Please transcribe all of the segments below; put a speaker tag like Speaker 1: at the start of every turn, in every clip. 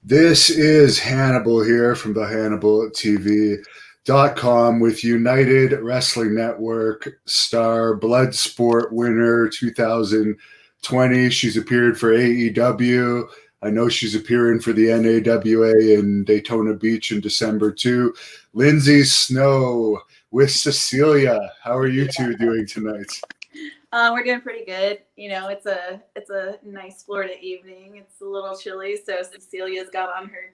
Speaker 1: This is Hannibal here from the Hannibal TV.com with United Wrestling Network star, Bloodsport winner 2020. She's appeared for AEW. I know she's appearing for the NAWA in Daytona Beach in December too. Lindsay Snow with Cecilia. How are you two doing tonight?
Speaker 2: We're doing pretty good. It's a nice Florida evening. It's a little chilly, so Cecilia's got on her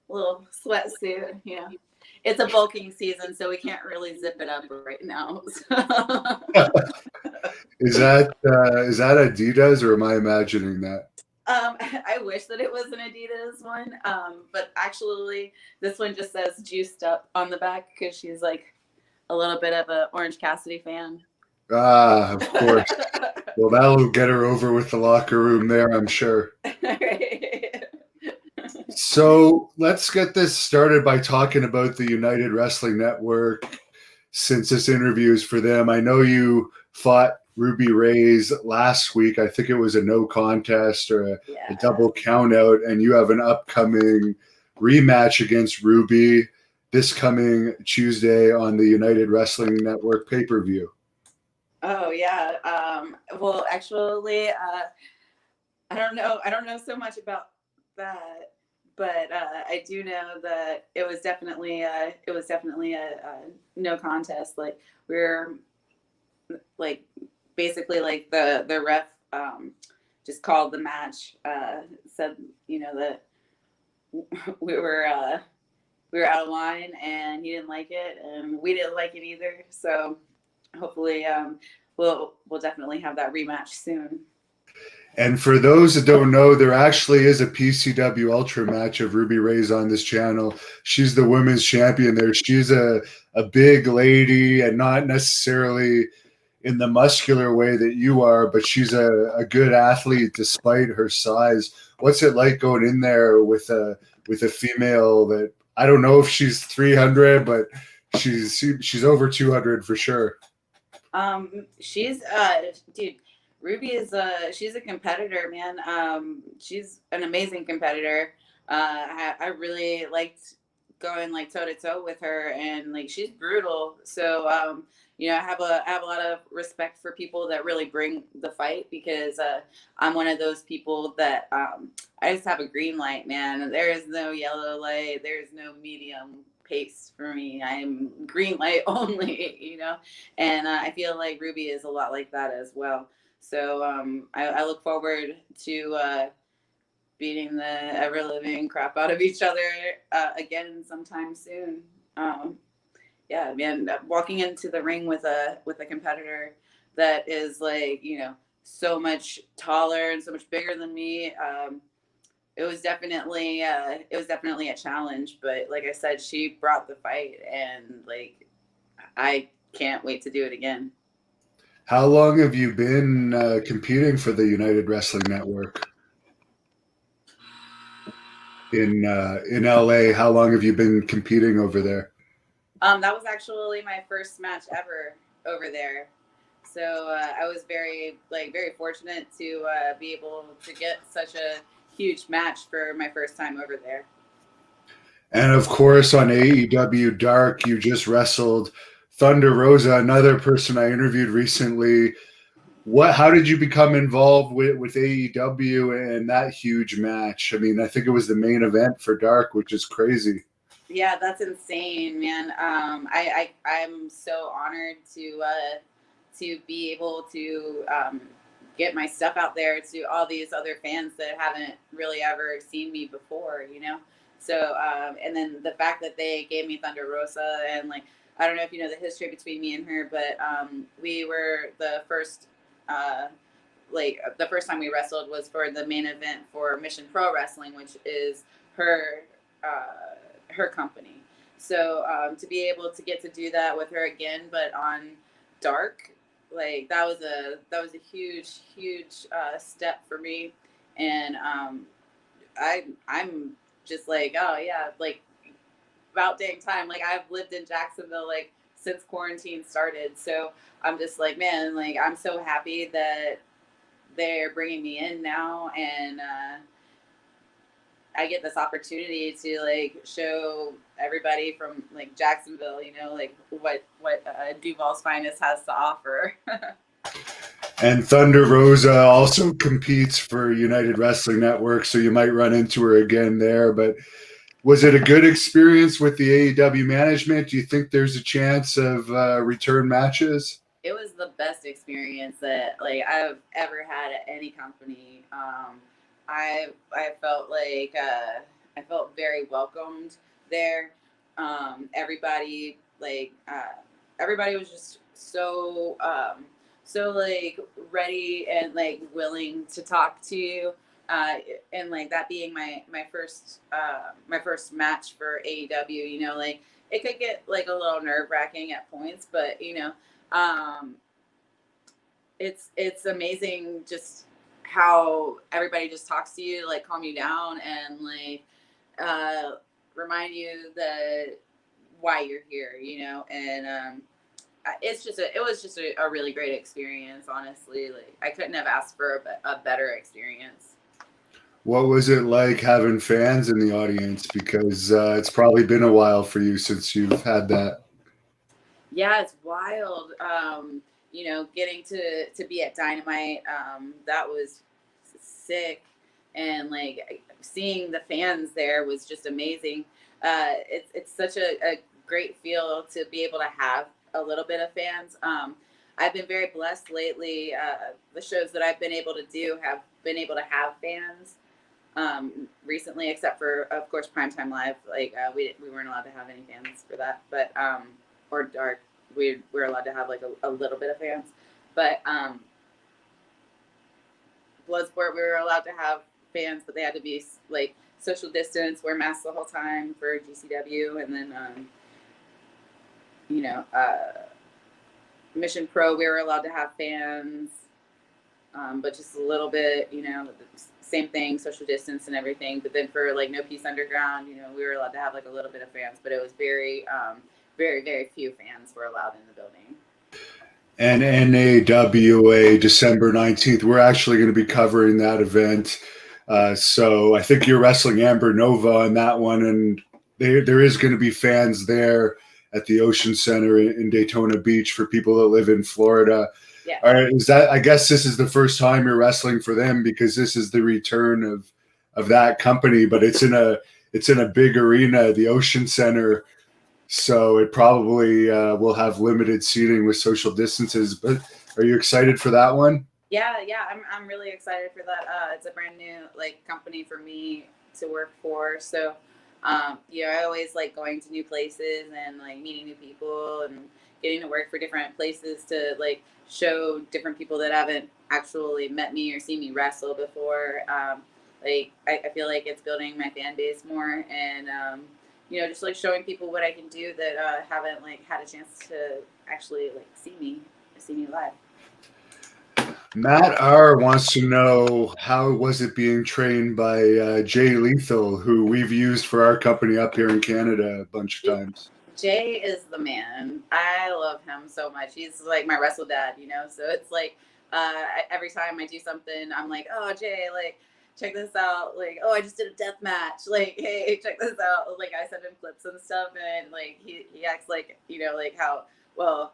Speaker 2: little sweatsuit. It's a bulking season, so we can't really zip it up right now.
Speaker 1: Is that Adidas, or am I imagining that?
Speaker 2: I wish that it was an Adidas one, but actually, this one just says "juiced up" on the back because she's like a little bit of a Orange Cassidy fan.
Speaker 1: Ah, of course. Well, that'll get her over with the locker room there, I'm sure. So let's get this started by talking about the United Wrestling Network, since this interview is for them. I know you fought Ruby Reyes last week. I think it was a no contest or a double count out, and you have an upcoming rematch against Ruby this coming Tuesday on the United Wrestling Network pay-per-view.
Speaker 2: Oh yeah. Well, actually, I don't know. I don't know so much about that, but I do know that it was definitely a no contest. Like we're like basically like the ref just called the match, said that we were out of line and he didn't like it and we didn't like it either. So hopefully we'll definitely have that rematch soon.
Speaker 1: And for those that don't know, there actually is a PCW Ultra match of Ruby Reyes on this channel. She's the women's champion there. She's a big lady, and not necessarily in the muscular way that you are, but she's a good athlete despite her size. What's it like going in there with a female that, I don't know if she's 300, but she's over 200 for sure.
Speaker 2: She's dude, Ruby is she's a competitor, man. She's an amazing competitor. I really liked going like toe to toe with her, and like she's brutal. So I have a lot of respect for people that really bring the fight, because I'm one of those people that I just have a green light, man. There is no yellow light. There's no medium pace for me. I'm green light only, and I feel like Ruby is a lot like that as well. So I look forward to beating the ever living crap out of each other again sometime soon. Yeah, man, walking into the ring with a competitor that is like so much taller and so much bigger than me. It was definitely a challenge, but like I said, she brought the fight, and like I can't wait to do it again.
Speaker 1: How long have you been competing for the United Wrestling Network in LA? How long have you been competing over there?
Speaker 2: That was actually my first match ever over there. So I was very fortunate to be able to get such a huge match for my first time over there.
Speaker 1: And of course, on AEW Dark, you just wrestled Thunder Rosa, another person I interviewed recently. How did you become involved with AEW and that huge match? I mean, I think it was the main event for Dark, which is crazy.
Speaker 2: Yeah, that's insane, man. I'm so honored to be able to get my stuff out there to all these other fans that haven't really ever seen me before, So and then the fact that they gave me Thunder Rosa, and like I don't know if you know the history between me and her, but we were the first. The first time we wrestled was for the main event for Mission Pro Wrestling, which is her her company. So to be able to get to do that with her again, but on Dark, like that was a huge step for me, and I'm just like, oh yeah, like about dang time. Like I've lived in Jacksonville like since quarantine started, so I'm just like, man, like I'm so happy that they're bringing me in now, and I get this opportunity to like show everybody from like Jacksonville, you know, like what Duval's Finest has to offer.
Speaker 1: And Thunder Rosa also competes for United Wrestling Network, so you might run into her again there. But was it a good experience with the AEW management? Do you think there's a chance of return matches?
Speaker 2: It was the best experience that like I've ever had at any company. I felt like I felt very welcomed there. Everybody everybody was just so like ready and like willing to talk to you. And like that being my first match for AEW, you know, like it could get like a little nerve wracking at points, but you know, um, it's amazing just how everybody just talks to you, like calm you down and like uh, remind you that why you're here, you know, and it was just a really great experience, honestly. Like I couldn't have asked for a better experience.
Speaker 1: What was it like having fans in the audience? Because it's probably been a while for you since you've had that.
Speaker 2: Yeah, it's wild. You know, getting to be at Dynamite, that was sick, and like seeing the fans there was just amazing. It's such a great feel to be able to have a little bit of fans. I've been very blessed lately. The shows that I've been able to do have been able to have fans recently, except for of course Primetime Live. Like we weren't allowed to have any fans for that, but or Dark, we were allowed to have like a little bit of fans, but Bloodsport we were allowed to have fans, but they had to be like social distance, wear masks the whole time for GCW, and then you know Mission Pro we were allowed to have fans, but just a little bit, you know, same thing, social distance and everything. But then for like No Peace Underground, you know, we were allowed to have like a little bit of fans, but it was very few fans were allowed in the building.
Speaker 1: And NAWA December 19th, we're actually going to be covering that event. So I think you're wrestling Amber Nova on that one, and there is going to be fans there at the Ocean Center in Daytona Beach for people that live in Florida.
Speaker 2: Yeah.
Speaker 1: All right, is that? I guess this is the first time you're wrestling for them because this is the return of that company, but it's in a big arena, the Ocean Center, so it probably will have limited seating with social distances. But are you excited for that one?
Speaker 2: Yeah, I'm really excited for that. It's a brand new like company for me to work for, so you know, I always like going to new places and like meeting new people and getting to work for different places to like show different people that haven't actually met me or seen me wrestle before. Like I feel like it's building my fan base more, and you know, just like showing people what I can do that haven't like had a chance to actually like see me live.
Speaker 1: Matt R wants to know how was it being trained by Jay Lethal, who we've used for our company up here in Canada a bunch of times.
Speaker 2: Jay is the man. I love him so much. He's like my wrestle dad, you know. So it's like every time I do something, I'm like, oh Jay, like check this out. Like, oh, I just did a death match. Like, hey, check this out. Like I send him clips and stuff, and like he acts like, you know, like how well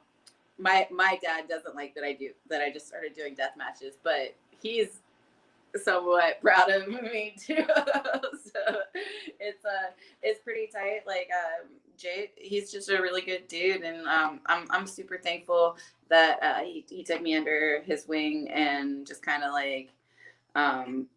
Speaker 2: my dad doesn't like that I just started doing death matches, but he's somewhat proud of me too. So it's pretty tight. Like Jay, he's just a really good dude, and I'm super thankful that he took me under his wing and just kind of like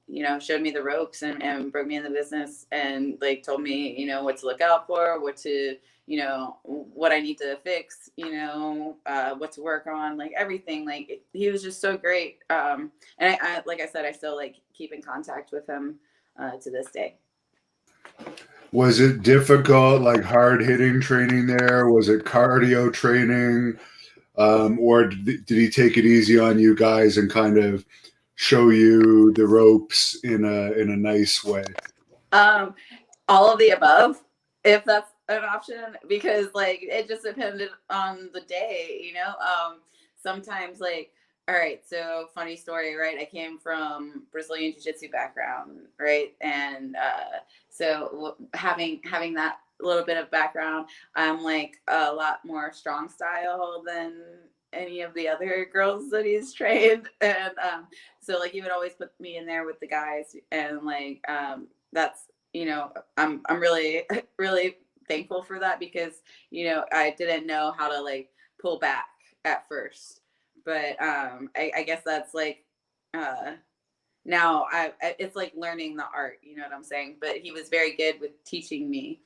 Speaker 2: you know, showed me the ropes and broke me in the business and like told me, you know, what to look out for, what to, you know, what I need to fix, you know, what to work on, like everything. Like he was just so great. And I like I said, I still like keep in contact with him to this day.
Speaker 1: Was it difficult, like hard hitting training there? Was it cardio training? Or did he take it easy on you guys and kind of show you the ropes in a nice way?
Speaker 2: Um, all of the above, if that's an option, because like it just depended on the day, you know. Sometimes like All right, so funny story, right? I came from Brazilian Jiu-Jitsu background, right? And so having that little bit of background, I'm like a lot more strong style than any of the other girls that he's trained, and so like he would always put me in there with the guys, and like that's I'm really really thankful for that because I didn't know how to like pull back at first, but I guess that's like uh now it's like learning the art, you know what I'm saying? But he was very good with teaching me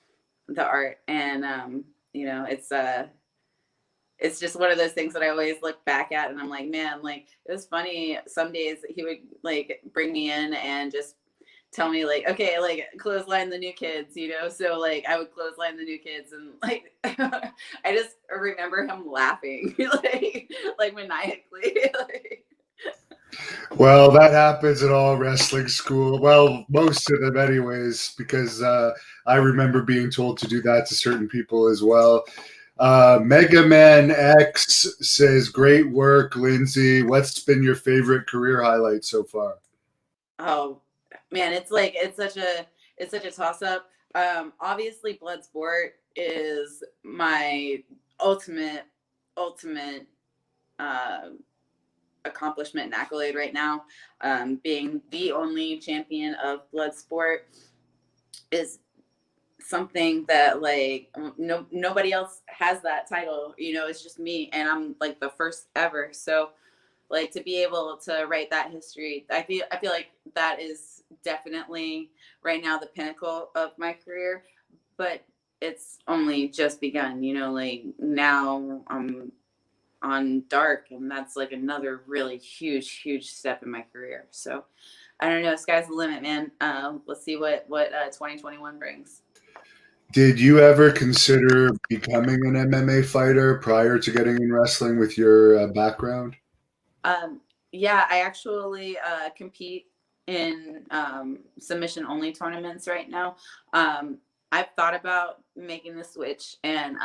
Speaker 2: the art, and it's just one of those things that I always look back at, and I'm like, man, like it was funny. Some days he would like bring me in and just tell me like, okay, like clothesline the new kids, so like I would clothesline the new kids, and like I just remember him laughing like maniacally. Like,
Speaker 1: Well, that happens at all wrestling school. Well, most of them, anyways, because I remember being told to do that to certain people as well. Mega Man X says, "Great work, Lindsay. What's been your favorite career highlight so far?"
Speaker 2: oh man, it's such a toss up. Obviously Bloodsport is my ultimate uh accomplishment and accolade right now. Being the only champion of Bloodsport is something that like nobody else has that title. It's just me, and I'm like the first ever. So like to be able to write that history, I feel like that is definitely right now the pinnacle of my career. But it's only just begun. Like now I'm on Dark, and that's like another really huge step in my career. So I don't know, sky's the limit, man. Let's see what 2021 brings.
Speaker 1: Did you ever consider becoming an MMA fighter prior to getting in wrestling with your background?
Speaker 2: Yeah, I actually compete in submission only tournaments right now. I've thought about making the switch and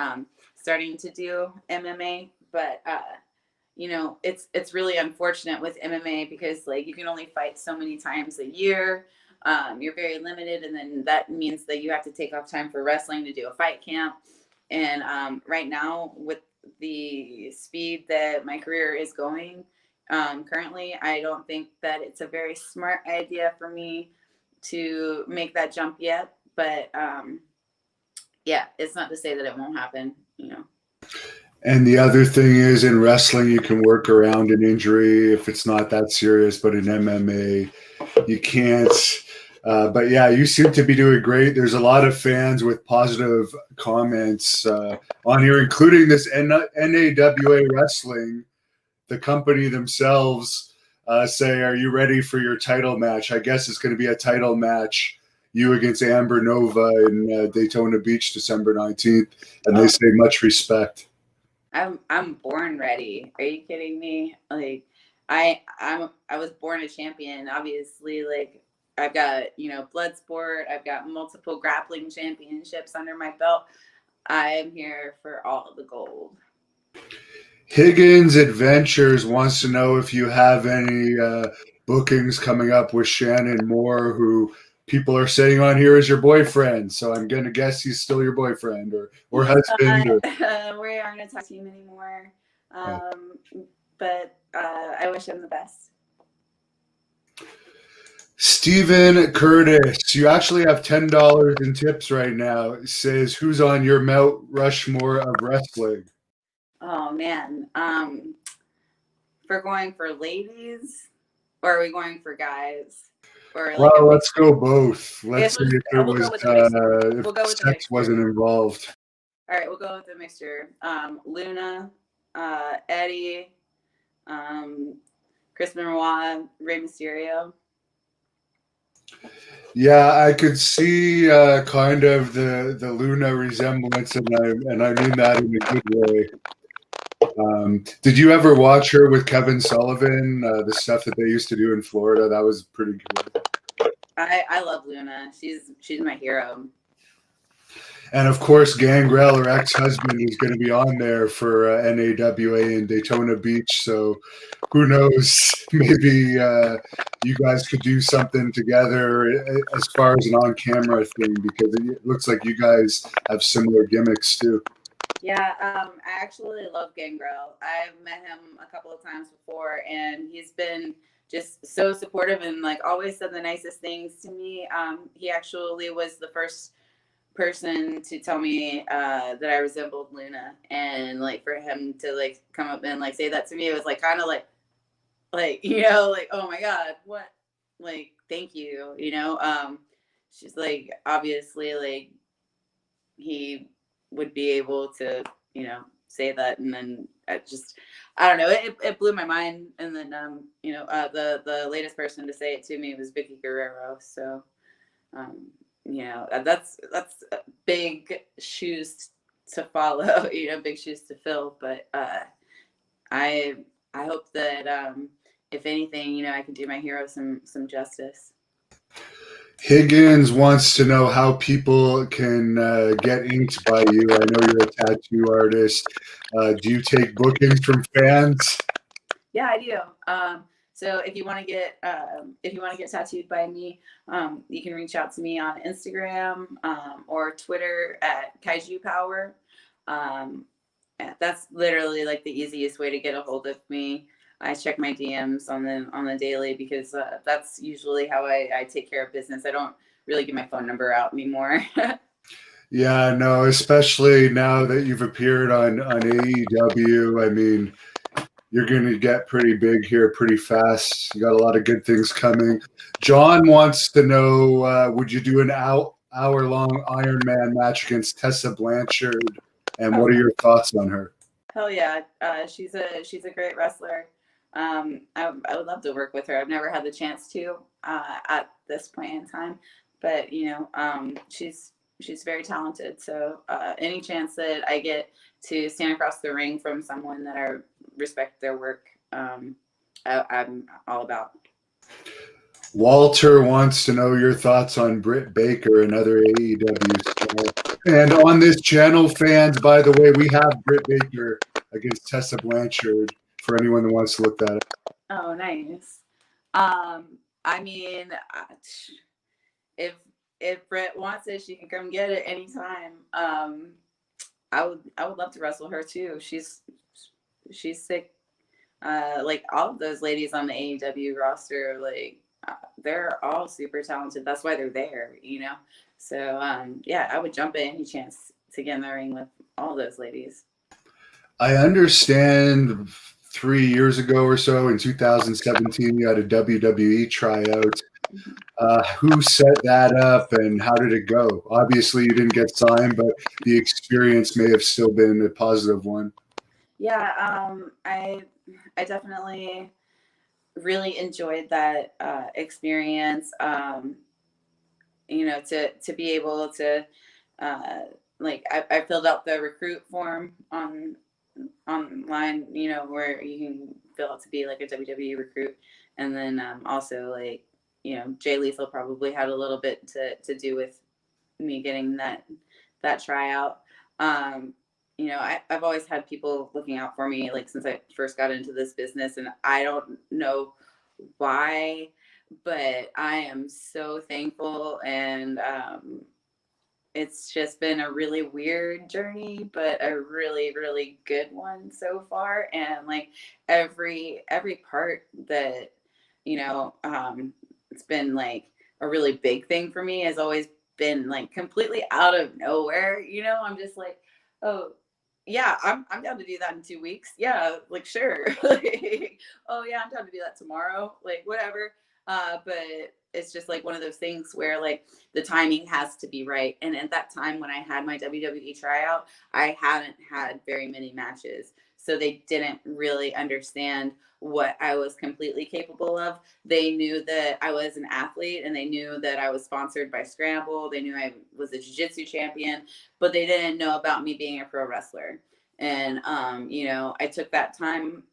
Speaker 2: starting to do MMA, but it's really unfortunate with MMA because like you can only fight so many times a year. You're very limited, and then that means that you have to take off time for wrestling to do a fight camp. And right now, with the speed that my career is going currently, I don't think that it's a very smart idea for me to make that jump yet. But yeah, it's not to say that it won't happen.
Speaker 1: And the other thing is, in wrestling, you can work around an injury if it's not that serious, but in MMA, you can't. But yeah, you seem to be doing great. There's a lot of fans with positive comments on here, including this NAWA Wrestling, the company themselves, say, "Are you ready for your title match?" I guess it's going to be a title match, you against Amber Nova in Daytona Beach, December 19th, and they
Speaker 2: Oh,
Speaker 1: say much respect.
Speaker 2: I'm born ready. Are you kidding me? Like I was born a champion. Obviously, like I've got blood sport. I've got multiple grappling championships under my belt. I'm here for all the gold.
Speaker 1: Higgins Adventures wants to know if you have any bookings coming up with Shannon Moore, who people are saying on here is your boyfriend. So I'm going to guess he's still your boyfriend or
Speaker 2: He's
Speaker 1: husband.
Speaker 2: not. We aren't a tag team anymore. Um, but I wish him the best.
Speaker 1: Stephen Curtis, you actually have $10 in tips right now. It says, who's on your Mount Rushmore of wrestling?
Speaker 2: Oh man. For going for ladies, or are we going for guys? Or like a
Speaker 1: Well, let's
Speaker 2: mixture?
Speaker 1: go both.
Speaker 2: I
Speaker 1: Let's
Speaker 2: guess
Speaker 1: see if it
Speaker 2: we'll
Speaker 1: was
Speaker 2: go with a mixture.
Speaker 1: if
Speaker 2: We'll go with a
Speaker 1: sex wasn't
Speaker 2: mixture.
Speaker 1: involved.
Speaker 2: All right, we'll go with a mixture. Luna, Eddie, um, Chris Benoit, Rey Mysterio.
Speaker 1: Yeah, I could see kind of the Luna resemblance, and I mean that in a good way. Did you ever watch her with Kevin Sullivan? The stuff that they used to do in Florida, that was pretty good.
Speaker 2: I love Luna. She's my hero.
Speaker 1: And of course, Gangrel, her ex-husband, is going to be on there for NAWA in Daytona Beach. So who knows? Maybe you guys could do something together as far as an on-camera thing, because it looks like you guys have similar gimmicks too.
Speaker 2: Yeah, I actually love Gangrel. I've met him a couple of times before, and he's been just so supportive and like always said the nicest things to me. He actually was the first person to tell me that I resembled Luna, and like for him to like come up and like say that to me, it was like kind of like like oh my god, what, like thank you, she's like obviously like he would be able to say that, and then I don't know, it blew my mind. And then the latest person to say it to me was Vicky Guerrero. So that's big shoes to follow, big shoes to fill. But I I hope that if anything, I can do my hero some justice.
Speaker 1: Higgins wants to know how people can get inked by you. I know you're a tattoo artist. Do you take bookings from fans?
Speaker 2: Yeah, I do. So if you want to get tattooed by me, you can reach out to me on Instagram or Twitter at Kaiju Power. Yeah, that's literally like the easiest way to get a hold of me. I check my DMs on the daily because that's usually how I take care of business. I don't really give my phone number out anymore.
Speaker 1: Yeah, no, especially now that you've appeared on AEW. I mean, you're going to get pretty big here pretty fast. You got a lot of good things coming. John wants to know, would you do an hour long Iron Man match against Tessa Blanchard? And
Speaker 2: Oh,
Speaker 1: what are your thoughts on her?
Speaker 2: hell yeah, she's a great wrestler. I would love to work with her. I've never had the chance to at this point in time, but she's very talented. So any chance that I get to stand across the ring from someone that I respect their work, I'm all about.
Speaker 1: Walter wants to know your thoughts on Britt Baker, another AEW star. And on this channel, fans, by the way, we have Britt Baker against Tessa Blanchard for anyone that wants to look that up.
Speaker 2: Oh, nice. I mean, if if Brett wants it, she can come get it anytime. I would love to wrestle her too. She's sick. Like all of those ladies on the AEW roster, like they're all super talented. That's why they're there. So yeah, I would jump at any chance to get in the ring with all those ladies.
Speaker 1: I understand 3 years ago or so in 2017, you had a WWE tryout. Who set that up and how did it go? Obviously, you didn't get signed, but the experience may have still been a positive one.
Speaker 2: Yeah, I definitely really enjoyed that experience. To be able to like I filled out the recruit form online, where you can fill out to be like a WWE recruit, and then also like Jay Lethal probably had a little bit to do with me getting that tryout. I've always had people looking out for me like since I first got into this business, and I don't know why, but I am so thankful. And it's just been a really weird journey, but a really, really good one so far. And like every part that, it's been like a really big thing for me has always been like completely out of nowhere. I'm just like, oh yeah, I'm down to do that in 2 weeks. Yeah, like sure. Like, oh yeah, I'm down to do that tomorrow. Like whatever. But it's just like one of those things where like the timing has to be right. And at that time when I had my WWE tryout, I hadn't had very many matches. So they didn't really understand what I was completely capable of. They knew that I was an athlete, and they knew that I was sponsored by Scramble. They knew I was a jiu-jitsu champion, but they didn't know about me being a pro wrestler. And I took that time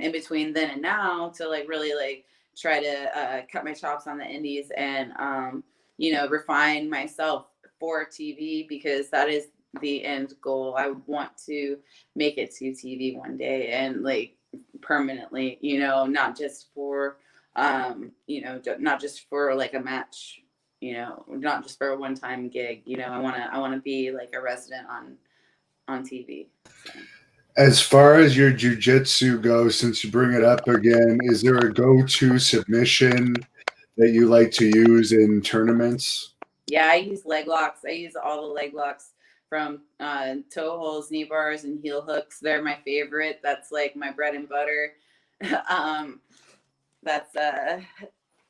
Speaker 2: in between then and now to like really like try to cut my chops on the indies and refine myself for TV because that is the end goal. I want to make it to TV one day and like permanently, you know, not just for you know, not just for like a match, you know, not just for a one-time gig, you know. I want to be like a resident on TV. So.
Speaker 1: As far as your jujitsu goes, since you bring it up again, is there a go-to submission that you like to use in tournaments?
Speaker 2: Yeah, I use leg locks. I use all the leg locks from toe holds, knee bars, and heel hooks. They're my favorite. That's like my bread and butter. um, that's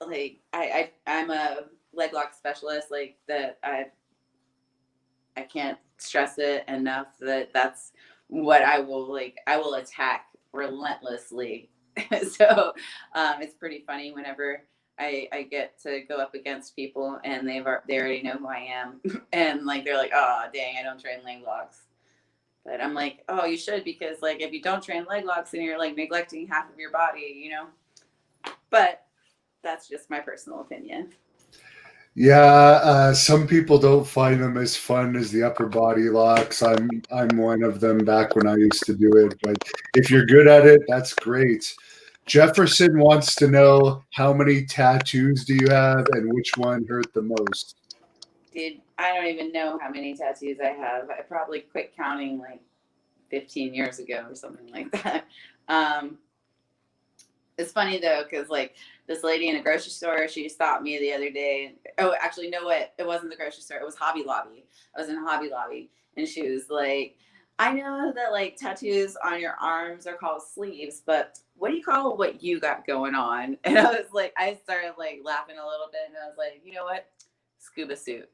Speaker 2: like I'm a leg lock specialist. Like that I can't stress it enough that that's what I will like. I will attack relentlessly. So it's pretty funny whenever I get to go up against people and they already know who I am and like they're like, oh dang, I don't train leg locks. But I'm like, oh, you should, because like if you don't train leg locks, then you're like neglecting half of your body, you know. But that's just my personal opinion.
Speaker 1: Yeah, some people don't find them as fun as the upper body locks. I'm one of them back when I used to do it. But if you're good at it, that's great. Jefferson wants to know, how many tattoos do you have and which one hurt the most?
Speaker 2: Dude, I don't even know how many tattoos I have. I probably quit counting like 15 years ago or something like that. Um, it's funny though, because like this lady in a grocery store, she stopped me the other day. Oh, actually, no, what? It wasn't the grocery store. It was Hobby Lobby. I was in Hobby Lobby, and she was like, "I know that like tattoos on your arms are called sleeves, but what do you call what you got going on?" And I was like, I started like laughing a little bit, and I was like, you know what? Scuba suit.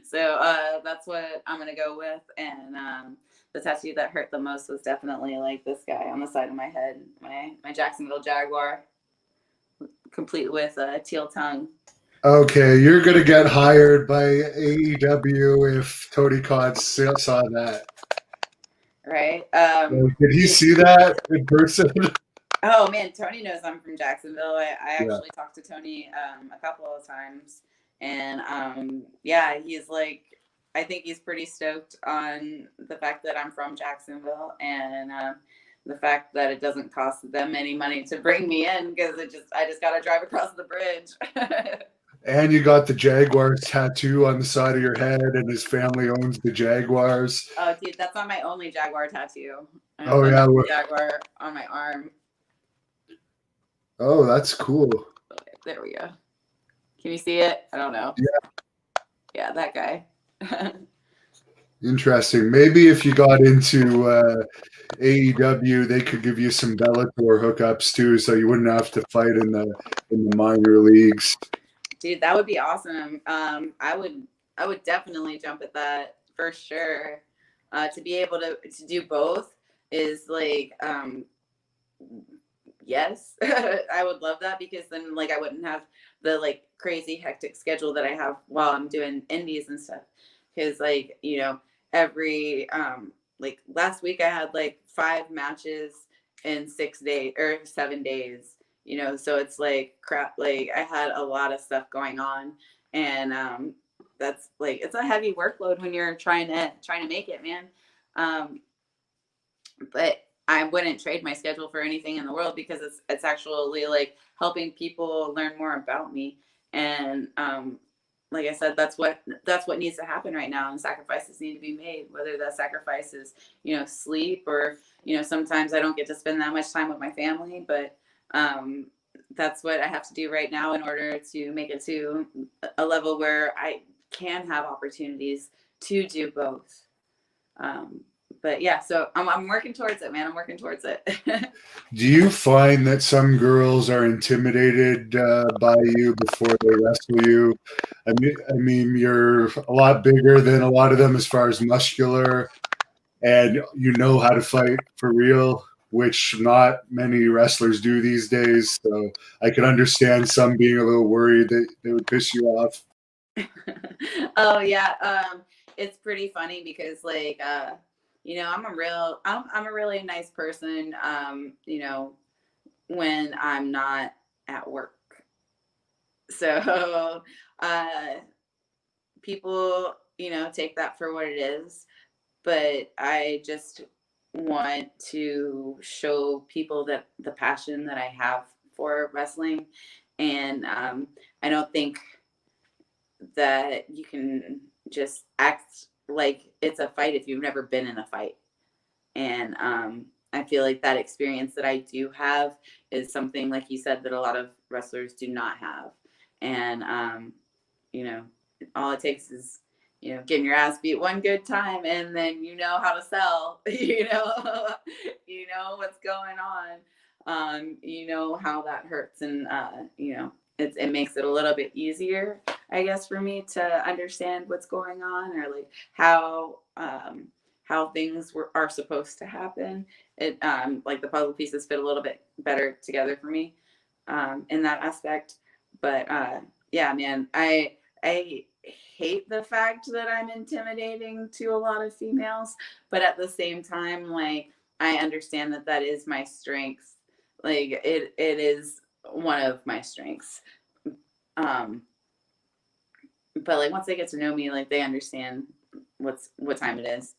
Speaker 2: So that's what I'm gonna go with. And the tattoo that hurt the most was definitely like this guy on the side of my head, my Jacksonville Jaguar, complete with a teal tongue.
Speaker 1: Okay, you're gonna get hired by AEW if Tony Khan saw that.
Speaker 2: Right?
Speaker 1: Did he see that in person?
Speaker 2: Oh man, Tony knows I'm from Jacksonville. I
Speaker 1: Yeah.
Speaker 2: actually talked to Tony a couple of times, and yeah, he's like, I think he's pretty stoked on the fact that I'm from Jacksonville, and the fact that it doesn't cost them any money to bring me in because I just got to drive across the bridge.
Speaker 1: And you got the Jaguars tattoo on the side of your head, and his family owns the Jaguars.
Speaker 2: Oh, dude, that's not my only Jaguar tattoo. I have
Speaker 1: Oh yeah.
Speaker 2: another Jaguar on my arm.
Speaker 1: Oh, that's cool.
Speaker 2: Okay, there we go. Can you see it? I don't know. Yeah, that guy.
Speaker 1: Interesting. Maybe if you got into AEW, they could give you some Bellator hookups too, so you wouldn't have to fight in the minor leagues.
Speaker 2: Dude, that would be awesome. I would definitely jump at that for sure. To be able to do both is like yes. I would love that because then like I wouldn't have the like crazy hectic schedule that I have while I'm doing indies and stuff. Because like, you know, every like last week I had like 5 matches in 6 days or 7 days, you know, so it's like crap, like I had a lot of stuff going on, and that's like it's a heavy workload when you're trying to make it, man. um but I wouldn't trade my schedule for anything in the world because it's actually like helping people learn more about me. And like I said, that's what needs to happen right now, and sacrifices need to be made. Whether that sacrifice is, you know, sleep, or you know, sometimes I don't get to spend that much time with my family, but that's what I have to do right now in order to make it to a level where I can have opportunities to do both. Um, but yeah, so I'm working towards it, man. I'm working towards it.
Speaker 1: Do you find that some girls are intimidated by you before they wrestle you? I mean, you're a lot bigger than a lot of them as far as muscular, and you know how to fight for real, which not many wrestlers do these days. So I can understand some being a little worried that they would piss you off.
Speaker 2: Oh yeah, it's pretty funny because like you know, I'm a really nice person. You know, when I'm not at work. So people, take that for what it is. But I just want to show people that the passion that I have for wrestling. And I don't think that you can just act like it's a fight if you've never been in a fight. And I feel like that experience that I do have is something, like you said, that a lot of wrestlers do not have. And, you know, all it takes is, getting your ass beat one good time, and then you know how to sell, you know what's going on. You know how that hurts. And, it makes it a little bit easier, I guess, for me to understand what's going on, or like how things are supposed to happen. It like the puzzle pieces fit a little bit better together for me in that aspect. But yeah, man, I hate the fact that I'm intimidating to a lot of females, but at the same time, like, I understand that that is my strength. Like, it is one of my strengths. Um, but like, once they get to know me, like, they understand what time it is.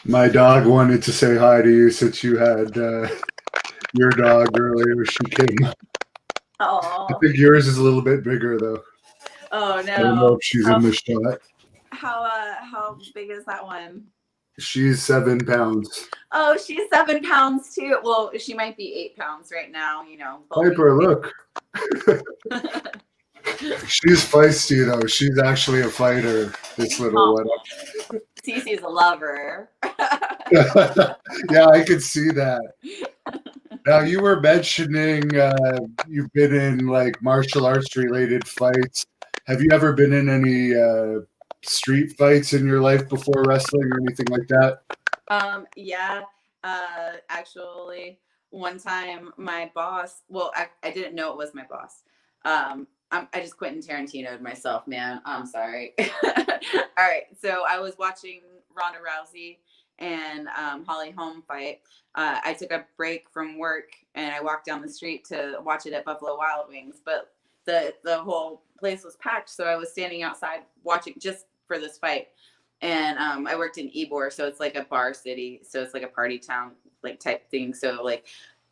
Speaker 1: My dog wanted to say hi to you since you had your dog earlier. She came. I
Speaker 2: Oh,
Speaker 1: think yours is a little bit bigger though.
Speaker 2: oh
Speaker 1: I don't know
Speaker 2: no.
Speaker 1: if she's in
Speaker 2: How
Speaker 1: the shot.
Speaker 2: how big is that one?
Speaker 1: She's 7 pounds.
Speaker 2: Oh, she's 7 pounds too. Well, she might be 8 pounds right now. Both these
Speaker 1: Piper, look.
Speaker 2: days.
Speaker 1: She's feisty though. She's actually a fighter. This little one.
Speaker 2: Oh, Cece's a lover.
Speaker 1: Yeah, I could see that. Now you were mentioning you've been in like martial arts related fights. Have you ever been in any street fights in your life before wrestling or anything like that?
Speaker 2: Yeah. Actually, one time my boss. Well, I didn't know it was my boss. I just Quentin Tarantino'd myself, man. I'm sorry. All right. So I was watching Ronda Rousey and Holly Holm fight. I took a break from work and I walked down the street to watch it at Buffalo Wild Wings, but the whole place was packed, so I was standing outside watching just for this fight. And I worked in Ybor, so it's like a bar city, so it's like a party town like type thing. So like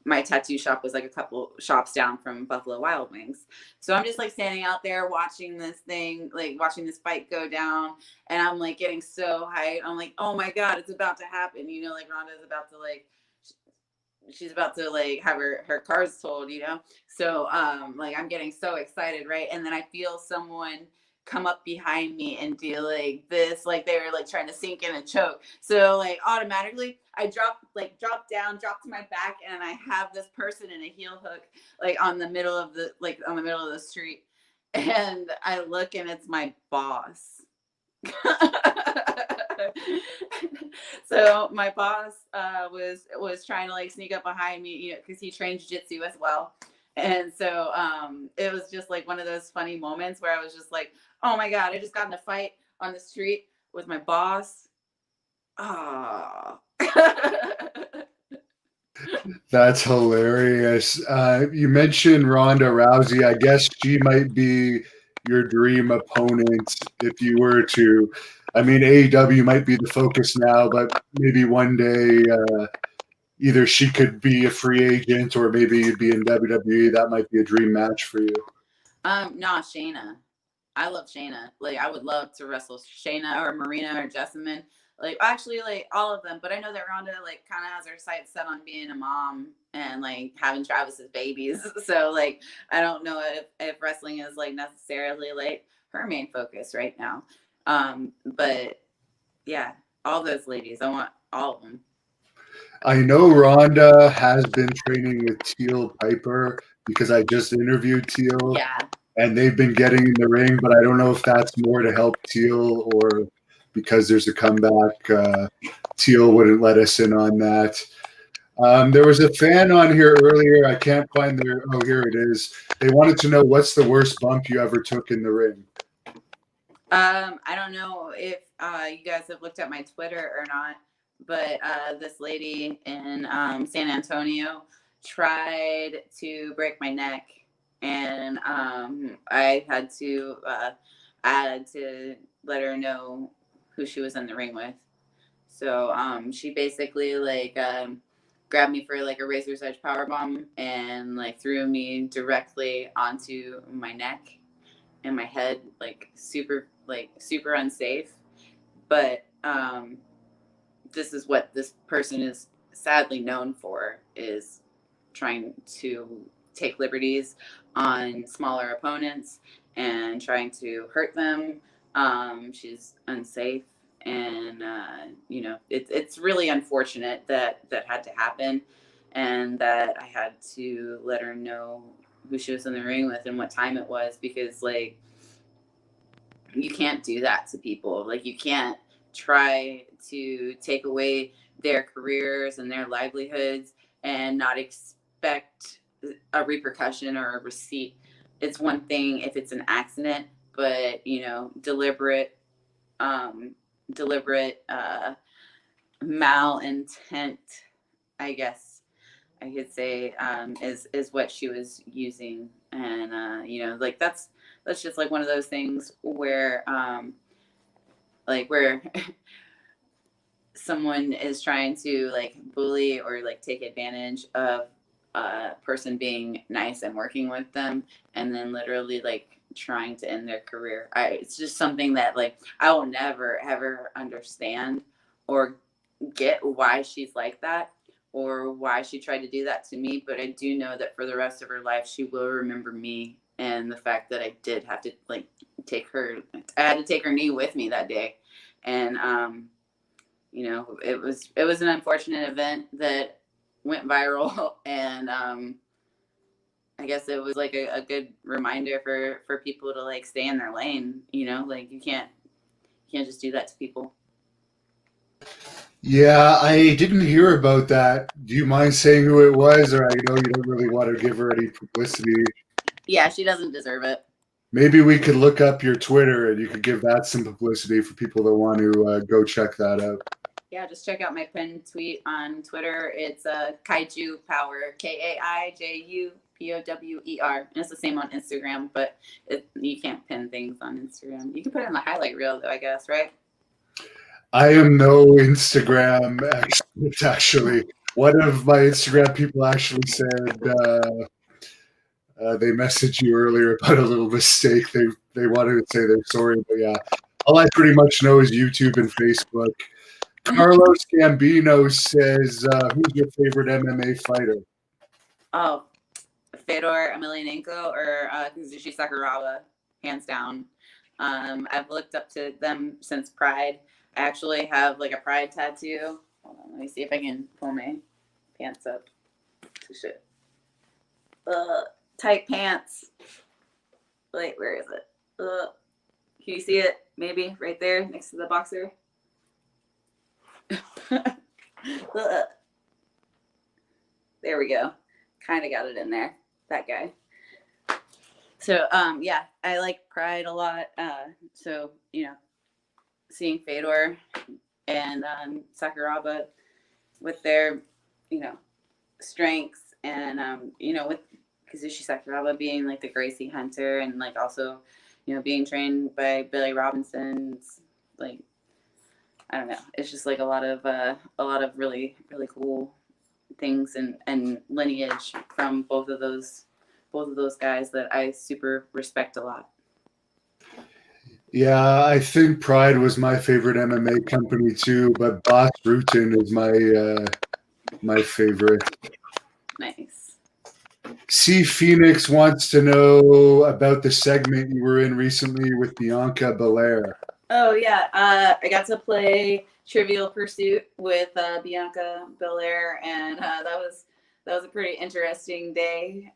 Speaker 2: my tattoo shop was like a couple shops down from Buffalo Wild Wings. So I'm just like standing out there watching this thing, like watching this fight go down, and I'm like getting so hyped. I'm like, oh my god, it's about to happen. Like Rhonda's about to like she's about to like have her cards told. So like I'm getting so excited, right? And then I feel someone come up behind me and do like this, like they were like trying to sink in and choke. So like automatically I drop down, drop to my back, and I have this person in a heel hook like on the middle of the street. And I look and it's my boss. So my boss was trying to like sneak up behind me, because he trained jiu-jitsu as well. And so it was just like one of those funny moments where I was just like, oh my god, I just got in a fight on the street with my boss. Oh.
Speaker 1: That's hilarious. You mentioned Ronda Rousey. I guess she might be your dream opponent if you were to. I mean, AEW might be the focus now, but maybe one day either she could be a free agent or maybe you'd be in WWE. That might be a dream match for you.
Speaker 2: Nah, Shayna. I love Shayna. Like, I would love to wrestle Shayna or Marina or Jessamine. Like, actually, like all of them. But I know that Ronda like kind of has her sights set on being a mom and like having Travis's babies. So like, I don't know if wrestling is like necessarily like her main focus right now. But yeah, all those ladies. I want all of them.
Speaker 1: I know Ronda has been training with Teal Piper because I just interviewed Teal.
Speaker 2: Yeah.
Speaker 1: And they've been getting in the ring, but I don't know if that's more to help Teal or because there's a comeback. Teal wouldn't let us in on that. There was a fan on here earlier. I can't find their. Oh, here it is. They wanted to know what's the worst bump you ever took in the ring.
Speaker 2: I don't know if you guys have looked at my Twitter or not, but this lady in San Antonio tried to break my neck. and I had to let her know who she was in the ring with. So she basically like grabbed me for like a razor's edge power bomb and like threw me directly onto my neck and my head, like super unsafe. But this is what this person is sadly known for, is trying to take liberties on smaller opponents and trying to hurt them. She's unsafe, and it's really unfortunate that that had to happen, and that I had to let her know who she was in the ring with and what time it was, because like you can't do that to people. Like you can't try to take away their careers and their livelihoods and not expect a repercussion or a receipt. It's one thing if it's an accident, but deliberate, um, deliberate malintent, I guess I could say, is what she was using, and like that's just like one of those things where where someone is trying to like bully or like take advantage of a person being nice and working with them, and then literally like trying to end their career. It's just something that like I will never ever understand or get why she's like that or why she tried to do that to me. But I do know that for the rest of her life, she will remember me and the fact that I did have to like I had to take her knee with me that day. And, it was an unfortunate event that went viral. And, I guess it was like a good reminder for people to like stay in their lane, like you can't just do that to people.
Speaker 1: Yeah, I didn't hear about that. Do you mind saying who it was? Or I know you don't really want to give her any publicity.
Speaker 2: Yeah, she doesn't deserve it.
Speaker 1: Maybe we could look up your Twitter and you could give that some publicity for people that want to go check that out.
Speaker 2: Yeah, just check out my pinned tweet on Twitter. It's Kaiju Power, KAIJUPOWER, and it's the same on Instagram. But you can't pin things on Instagram. You can put it in the highlight reel, though, I guess, right?
Speaker 1: I am no Instagram expert, actually. One of my Instagram people actually said they messaged you earlier about a little mistake. They wanted to say they're sorry, but yeah, all I pretty much know is YouTube and Facebook. Carlos Gambino says, "Who's your favorite MMA fighter?"
Speaker 2: Oh, Fedor Emelianenko or Kazushi Sakuraba, hands down. I've looked up to them since Pride. I actually have like a Pride tattoo. Hold on, let me see if I can pull my pants up. Shit. Tight pants. Wait, where is it? Can you see it? Maybe right there next to the boxer. There we go. Kind of got it in there. That guy. So yeah, I like Pride a lot. So seeing Fedor and Sakuraba with their strengths, and with Kazushi Sakuraba being like the Gracie Hunter, and like also being trained by Billy Robinson. It's like, I don't know, it's just like a lot of really really cool things and lineage from both of those guys that I super respect a lot.
Speaker 1: Yeah, I think Pride was my favorite MMA company too, but Boss Rutan is my favorite.
Speaker 2: Nice.
Speaker 1: C Phoenix wants to know about the segment you were in recently with Bianca Belair.
Speaker 2: Oh yeah, I got to play Trivial Pursuit with Bianca Belair, and that was a pretty interesting day.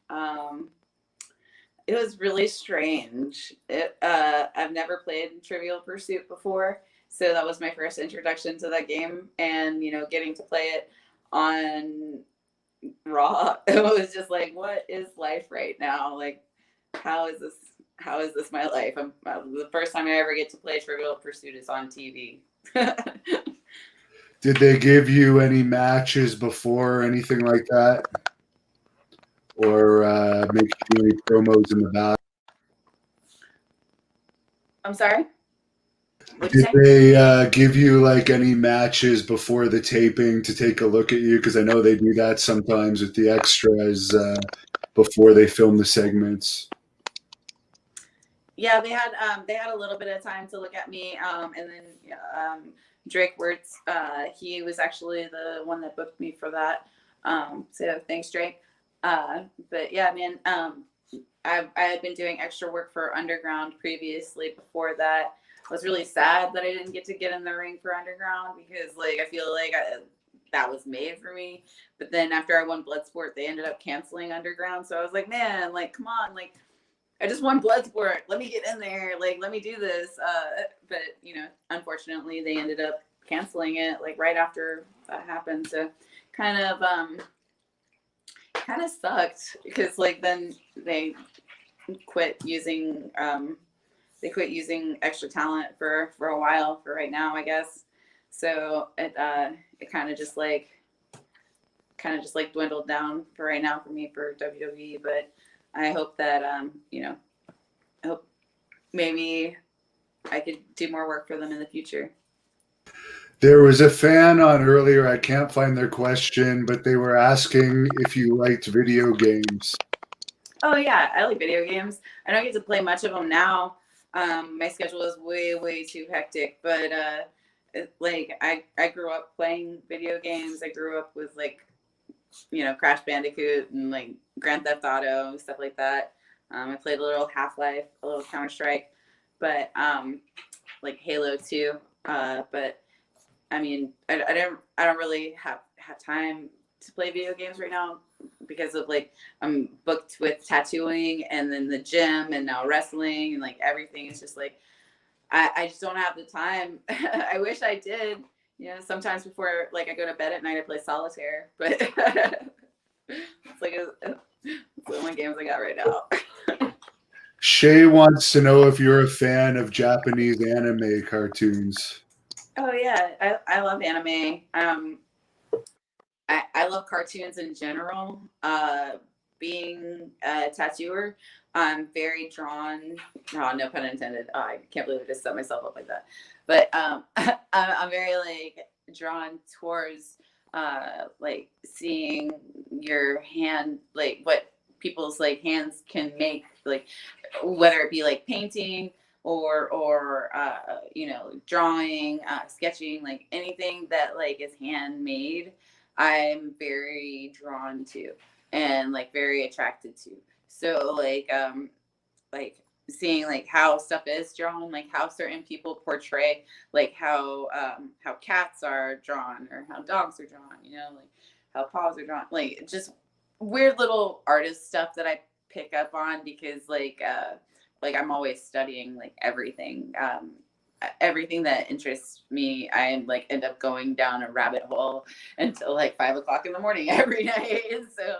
Speaker 2: It was really strange. I've never played Trivial Pursuit before, so that was my first introduction to that game, and getting to play it on Raw, it was just like, what is life right now? Like, how is this my life? The first time I ever get to play Trivial Pursuit is on TV.
Speaker 1: Did they give you any matches before or anything like that? or make any promos in the back?
Speaker 2: I'm sorry. What'd you
Speaker 1: Did
Speaker 2: say?
Speaker 1: they give you like any matches before the taping to take a look at you? Because I know they do that sometimes with the extras before they film the segments.
Speaker 2: Yeah, they had a little bit of time to look at me, and then Drake Wirtz, he was actually the one that booked me for that. So thanks, Drake. But yeah, man, I had been doing extra work for Underground previously. Before that, I was really sad that I didn't get in the ring for Underground because like I feel like that was made for me. But then after I won Bloodsport, they ended up canceling Underground. So I was like, man, like come on, like I just won Bloodsport. Let me get in there. Like, let me do this. But you know, unfortunately, they ended up canceling it like right after that happened. So, kind of, kind of sucked because like then they quit using, extra talent for a while. For right now, I guess. So it kind of just like dwindled down for right now for me for WWE. But I hope that you know I hope maybe I could do more work for them in the future.
Speaker 1: There was a fan on earlier. I can't find their question, but they were asking if you liked video games.
Speaker 2: Oh yeah, I like video games. I don't get to play much of them now. My schedule is way too hectic, but like I grew up playing video games. I grew up with like Crash Bandicoot and like Grand Theft Auto stuff like that. I played a little Half-Life, a little Counter Strike, but like Halo 2. But I mean, I don't really have time to play video games right now because of like I'm booked with tattooing and then the gym and now wrestling and like everything is just like I just don't have the time. I wish I did. Sometimes before like I go to bed at night I play solitaire, but it's like it's the only games I got right now.
Speaker 1: Shay wants to know if you're a fan of Japanese anime cartoons.
Speaker 2: Oh yeah, I love anime. I love cartoons in general. Being a tattooer, I'm very drawn. Oh, no pun intended. Oh, I can't believe I just set myself up like that. But I'm very like drawn towards like seeing your hand, like what people's like hands can make, like whether it be like painting or drawing, sketching, like anything that like is handmade. I'm very drawn to and like very attracted to. So like seeing like how stuff is drawn, like how certain people portray like how cats are drawn or how dogs are drawn, like how paws are drawn, like just weird little artist stuff that I pick up on because like I'm always studying like everything that interests me. I like end up going down a rabbit hole until like 5 o'clock in the morning every night. So,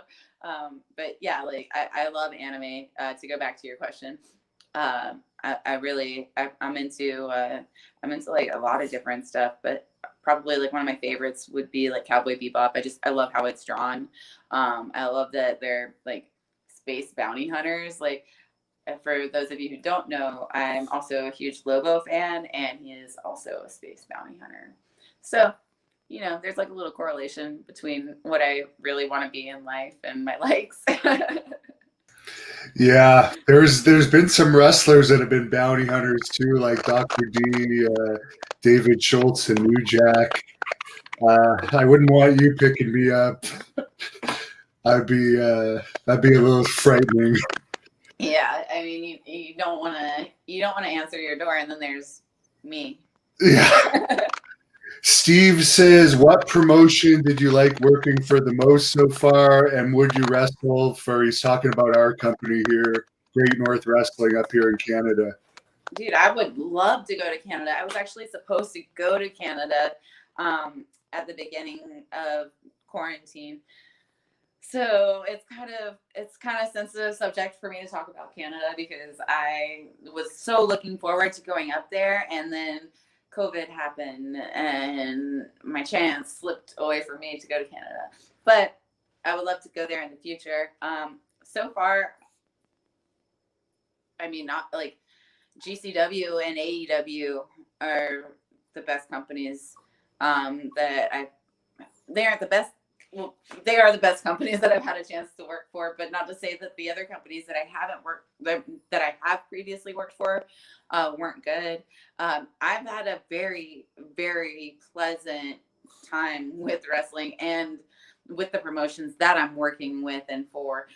Speaker 2: but yeah, like I love anime. To go back to your question, I'm into like a lot of different stuff, but probably like one of my favorites would be like Cowboy Bebop. I love how it's drawn. I love that they're like space bounty hunters. Like for those of you who don't know, I'm also a huge Lobo fan, and he is also a space bounty hunter. So, there's like a little correlation between what I really want to be in life and my likes.
Speaker 1: Yeah, there's been some wrestlers that have been bounty hunters too, like Dr. D, David Schultz, and New Jack. I wouldn't want you picking me up. That'd be a little frightening.
Speaker 2: Yeah, I mean, you don't want to answer your door, and then there's me.
Speaker 1: Yeah. Steve says, "What promotion did you like working for the most so far, and would you wrestle for?" He's talking about our company here, Great North Wrestling, up here in Canada.
Speaker 2: Dude, I would love to go to Canada. I was actually supposed to go to Canada at the beginning of quarantine. So it's kind of a sensitive subject for me to talk about Canada because I was so looking forward to going up there, and then COVID happened and my chance slipped away from me to go to Canada. But I would love to go there in the future. so far, I mean, not like GCW and AEW are the best companies that they aren't the best. Well, they are the best companies that I've had a chance to work for, but not to say that the other companies that I haven't worked that I have previously worked for weren't good. I've had a very, very pleasant time with wrestling and with the promotions that I'm working with and for.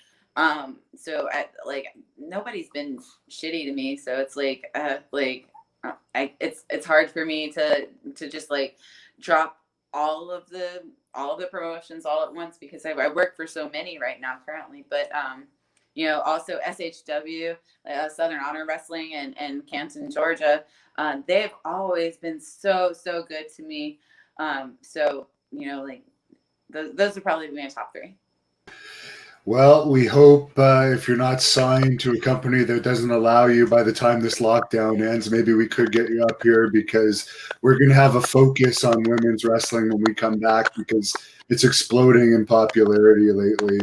Speaker 2: So like nobody's been shitty to me. So it's it's hard for me to just like drop all of the promotions all at once because I work for so many right now currently. But also SHW, Southern Honor Wrestling and Canton, Georgia, they've always been so good to me. So like those would probably be my top three.
Speaker 1: Well, we hope if you're not signed to a company that doesn't allow you by the time this lockdown ends, maybe we could get you up here because we're going to have a focus on women's wrestling when we come back because it's exploding in popularity lately.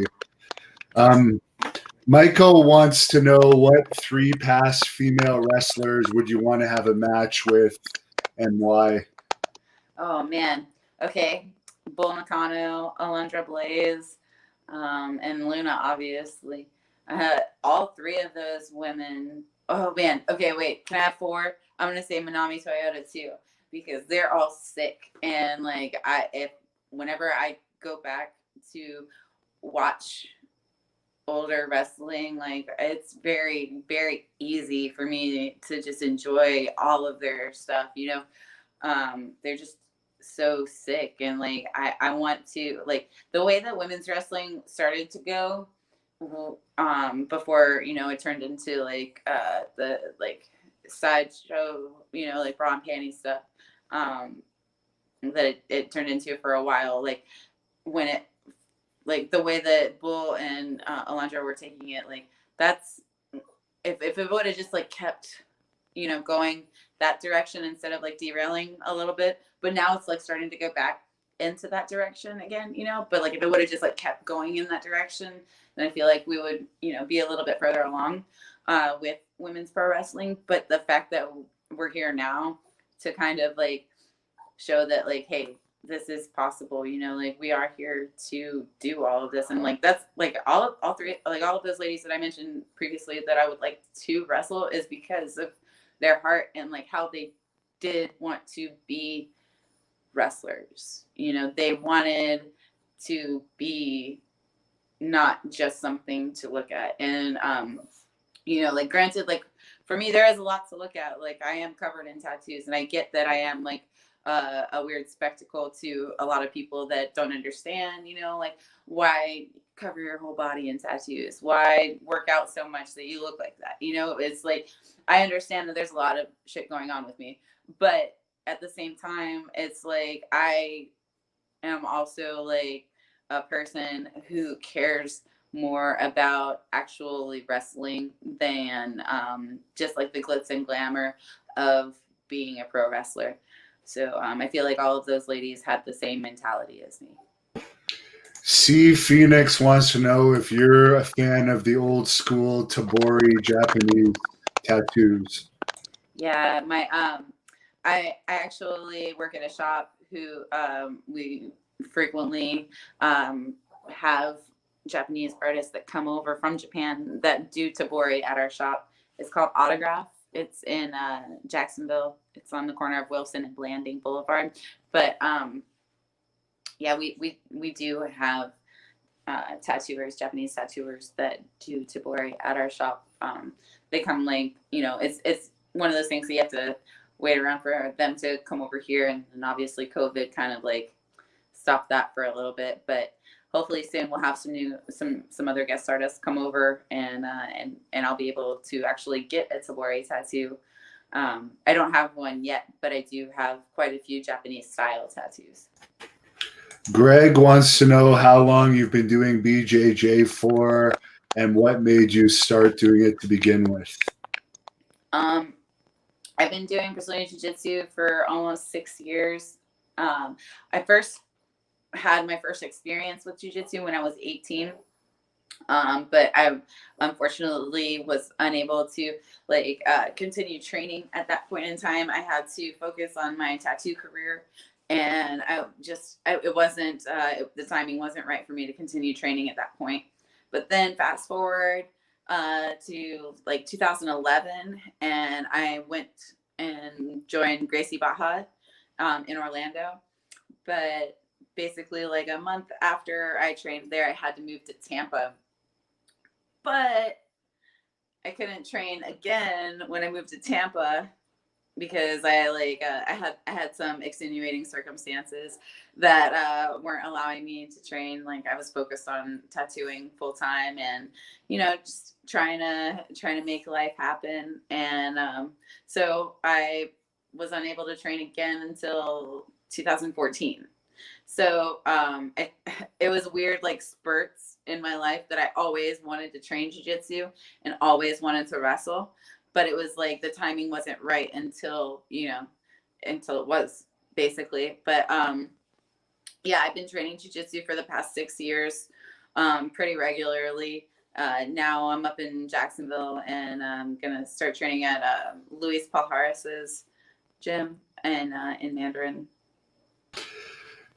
Speaker 1: Michael wants to know what 3 past female wrestlers would you want to have a match with and why?
Speaker 2: Oh man. Okay. Bull Nakano, Alundra Blaze, and Luna, obviously. All three of those women. Oh man. Okay, wait. Can I have 4? I'm gonna say Manami Toyota too because they're all sick and like whenever I go back to watch older wrestling, like it's very very easy for me to just enjoy all of their stuff. They're just so sick and like I want to like the way that women's wrestling started to go before it turned into like the like sideshow like bra and panty stuff that it turned into for a while, like when it like the way that Bull and Alundra were taking it, like that's if it would have just like kept going that direction instead of like derailing a little bit, but now it's like starting to go back into that direction again, but like if it would have just like kept going in that direction, then I feel like we would be a little bit further along with women's pro wrestling. But the fact that we're here now to kind of like show that like, hey, this is possible, like we are here to do all of this. And like that's like all three, like all of those ladies that I mentioned previously that I would like to wrestle is because of their heart and like how they did want to be wrestlers. They wanted to be not just something to look at. And like granted, like for me there is a lot to look at. Like I am covered in tattoos and I get that I am like a weird spectacle to a lot of people that don't understand, like why cover your whole body in tattoos? Why work out so much that you look like that? It's like, I understand that there's a lot of shit going on with me, but at the same time, it's like, I am also like a person who cares more about actually wrestling than just like the glitz and glamour of being a pro wrestler. So I feel like all of those ladies had the same mentality as me.
Speaker 1: C Phoenix wants to know if you're a fan of the old school Tabori Japanese tattoos.
Speaker 2: Yeah, my I actually work at a shop who we frequently have Japanese artists that come over from Japan that do Tabori at our shop. It's called Autograph. It's in Jacksonville. It's on the corner of Wilson and Blanding Boulevard. But yeah, we do have tattooers, Japanese tattooers that do Tabori at our shop. They come like, it's one of those things that you have to wait around for them to come over here. And obviously COVID kind of like stopped that for a little bit, but hopefully soon we'll have some other guest artists come over and I'll be able to actually get a Tabori tattoo. I don't have one yet, but I do have quite a few Japanese style tattoos.
Speaker 1: Greg wants to know how long you've been doing BJJ for and what made you start doing it to begin with.
Speaker 2: I've been doing Brazilian Jiu-Jitsu for almost 6 years. I first had my first experience with Jiu-Jitsu when I was 18. But I unfortunately was unable to continue training at that point in time. I had to focus on my tattoo career, and it wasn't the timing wasn't right for me to continue training at that point. But then fast forward to like 2011, and I went and joined Gracie Baja in Orlando. But basically, like a month after I trained there, I had to move to Tampa, but I couldn't train again when I moved to Tampa because I had some extenuating circumstances that weren't allowing me to train. Like I was focused on tattooing full time, and just trying to make life happen. And so I was unable to train again until 2014. So it was weird, like spurts in my life that I always wanted to train jiu-jitsu and always wanted to wrestle, but it was like the timing wasn't right until until it was, basically. But yeah, I've been training jiu-jitsu for the past 6 years, pretty regularly. Now I'm up in Jacksonville, and I'm gonna start training at Luis Paul Harris's gym and in Mandarin.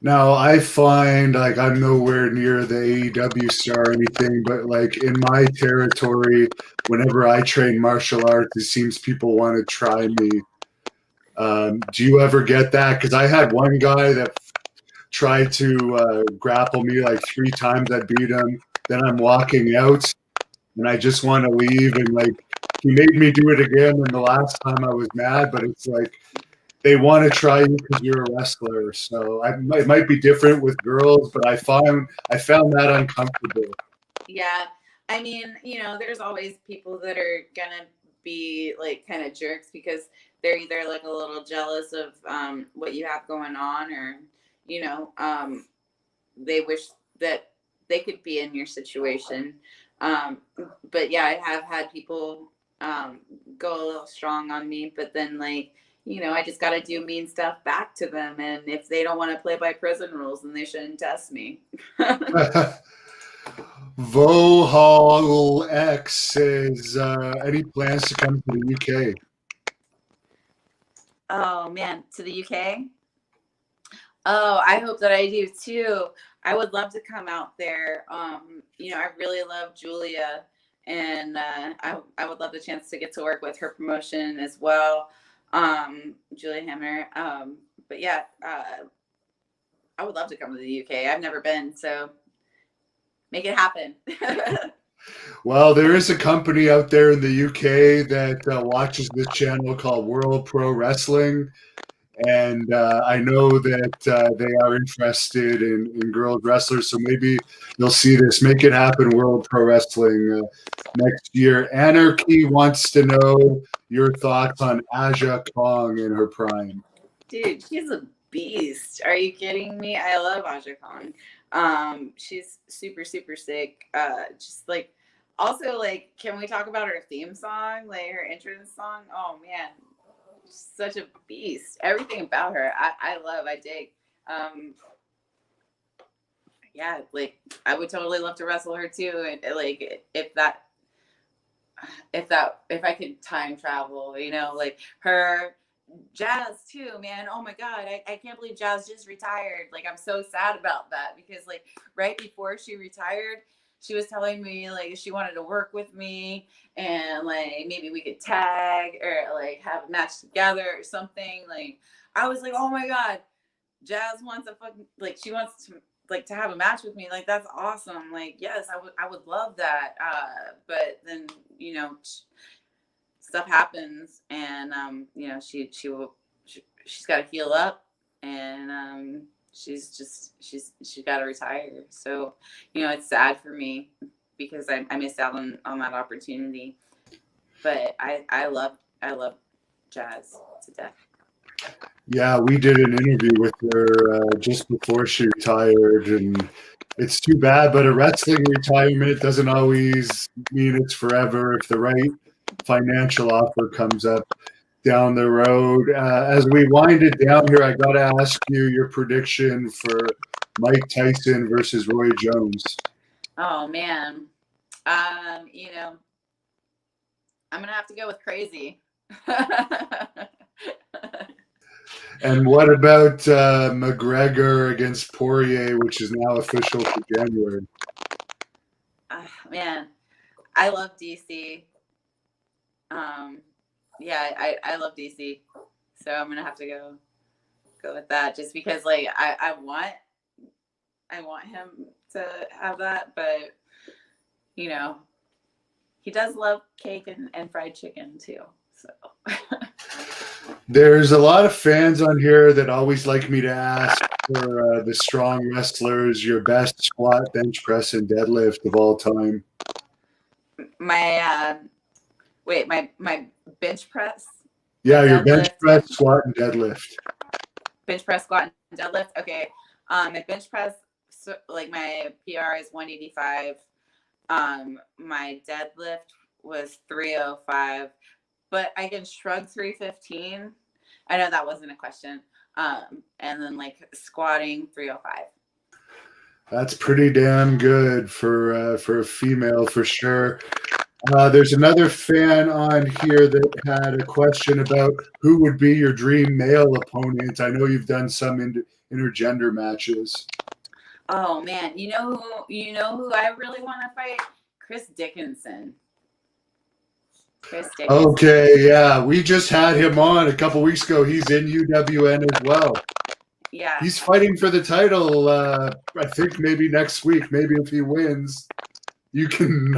Speaker 1: Now I find like I'm nowhere near the AEW star or anything, but like in my territory, whenever I train martial arts, it seems people want to try me. Do you ever get that? Because I had one guy that tried to grapple me like 3 times. I beat him. Then I'm walking out, and I just want to leave. And like he made me do it again. And the last time I was mad, but it's like they want to try you because you're a wrestler. So it might be different with girls, but I found that uncomfortable.
Speaker 2: Yeah. I mean, there's always people that are gonna be like kind of jerks because they're either like a little jealous of what you have going on, or they wish that they could be in your situation. But yeah, I have had people go a little strong on me, but then I just got to do mean stuff back to them. And if they don't want to play by prison rules, then they shouldn't test me.
Speaker 1: Vohal X says, any plans to come to the UK?
Speaker 2: Oh man, to the UK? Oh, I hope that I do too. I would love to come out there. I really love Julia, and I would love the chance to get to work with her promotion as well, Julia Hammer. But yeah, I would love to come to the UK. I've never been, so make it happen.
Speaker 1: Well, there is a company out there in the UK that watches this channel called World Pro Wrestling. And I know that they are interested in girls wrestlers, so maybe you'll see this. Make it happen, World Pro Wrestling, next year. Anarchy wants to know your thoughts on Aja Kong in her prime.
Speaker 2: Dude, she's a beast. Are you kidding me? I love Aja Kong. She's super, super sick. Just like, also, like, can we talk about her theme song, like her entrance song? Oh man, such a beast. Everything about her, I dig. Yeah, like I would totally love to wrestle her too. And like if I could time travel, like her. Jazz too, man. Oh my god, I can't believe Jazz just retired. Like I'm so sad about that because like right before she retired, she was telling me like she wanted to work with me and like maybe we could tag or like have a match together or something. Like I was like, oh my god, Jazz wants a fucking like she wants to have a match with me. Like that's awesome. Like yes, I would love that. But then stuff happens, and she's got to heal up, and she's got to retire. So it's sad for me because I missed out on that opportunity. But I love Jazz to death.
Speaker 1: Yeah, we did an interview with her just before she retired, and it's too bad, but a wrestling retirement doesn't always mean it's forever if the right financial offer comes up down the road. As we wind it down here, I got to ask you your prediction for Mike Tyson versus Roy Jones.
Speaker 2: Oh man, You know, I'm gonna have to go with crazy.
Speaker 1: And what about McGregor against Poirier, which is now official for January?
Speaker 2: Man, I love DC. Yeah, I love DC. So I'm gonna have to go with that, just because like I want him to have that, but you know, he does love cake and fried chicken too. So
Speaker 1: There's a lot of fans on here that always like me to ask for the strong wrestlers your best squat, bench press, and deadlift of all time.
Speaker 2: my wait, my bench press, my
Speaker 1: Yeah, your bench
Speaker 2: deadlift,
Speaker 1: press, squat, and deadlift.
Speaker 2: bench press, squat, and deadlift. Okay, my bench press, so, like my PR is 185. My deadlift was 305, but I can shrug 315. I know that wasn't a question. And then like squatting 305.
Speaker 1: That's pretty damn good for a female for sure. There's another fan on here that had a question about who would be your dream male opponent. I know you've done some intergender matches.
Speaker 2: Oh man, you know who I really want to fight? Chris Dickinson. Chris Dickinson.
Speaker 1: Okay, yeah, we just had him on a couple weeks ago. He's in UWN as well.
Speaker 2: Yeah.
Speaker 1: He's fighting for the title. I think maybe next week. Maybe if he wins, you can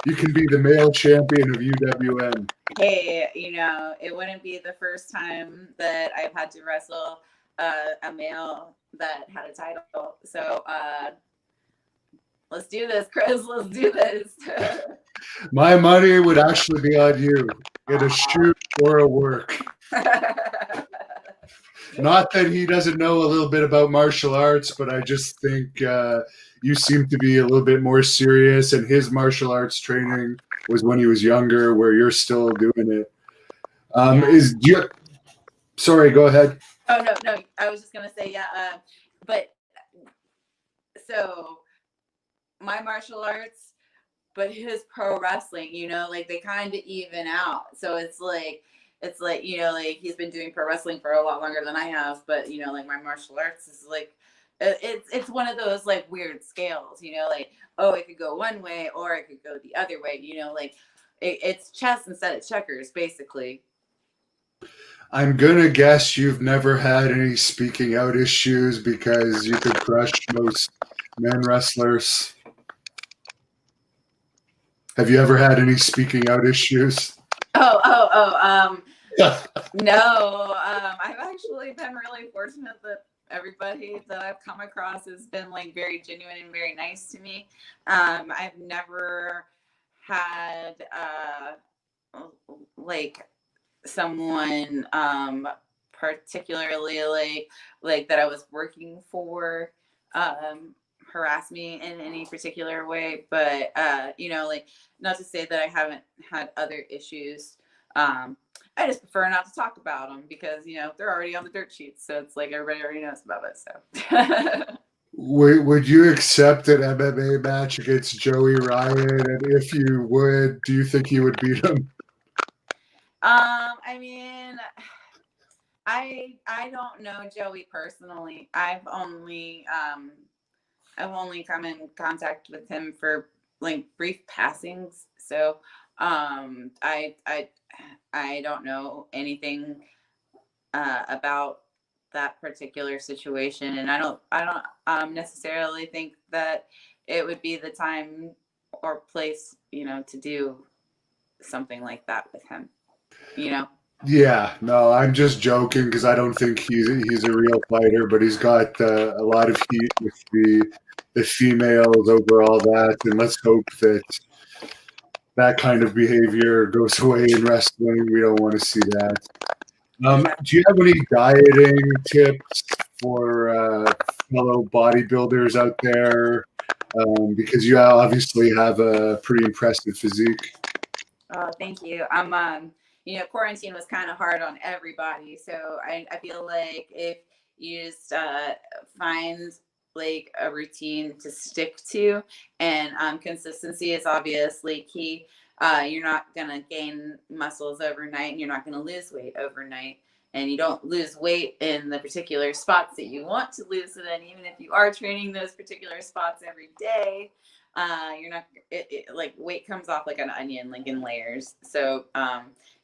Speaker 1: be the male champion of UWN.
Speaker 2: Hey, it wouldn't be the first time that I've had to wrestle a male that had a title. So let's do this, Chris. Let's do this.
Speaker 1: My money would actually be on you. Get a shoot or a work. Not that he doesn't know a little bit about martial arts, but I just think you seem to be a little bit more serious, and his martial arts training was when he was younger, where you're still doing it. Sorry, go ahead.
Speaker 2: Oh no, I was just gonna say yeah. But so my martial arts, but his pro wrestling, like they kind of even out. So it's like like he's been doing pro wrestling for a lot longer than I have, but like my martial arts is like it's one of those like weird scales, like oh it could go one way or it could go the other way, like it's chess instead of checkers basically.
Speaker 1: I'm gonna guess you've never had any speaking out issues because you could crush most men wrestlers. Have you ever had any speaking out issues?
Speaker 2: No. I've actually been really fortunate that everybody that I've come across has been like very genuine and very nice to me. I've never had like someone particularly like that I was working for harass me in any particular way, but like not to say that I haven't had other issues. I just prefer not to talk about them because they're already on the dirt sheets, so it's like everybody already knows about it. So
Speaker 1: Would you accept an MMA match against Joey Ryan? And if you would, do you think you would beat him?
Speaker 2: I mean, I don't know Joey personally. I've only come in contact with him for like brief passings. So I don't know anything about that particular situation, and I don't necessarily think that it would be the time or place to do something like that with him.
Speaker 1: Yeah, no, I'm just joking because I don't think he's a real fighter, but he's got a lot of heat with the females over all that, and let's hope that that kind of behavior goes away in wrestling. We don't want to see that. Do you have any dieting tips for fellow bodybuilders out there? Because you obviously have a pretty impressive physique.
Speaker 2: Oh, thank you. Quarantine was kind of hard on everybody. So I feel like if you just find like a routine to stick to, and consistency is obviously key. You're not gonna gain muscles overnight, and you're not gonna lose weight overnight. And you don't lose weight in the particular spots that you want to lose it in. Even if you are training those particular spots every day, you're not. Like weight comes off like an onion, like in layers. So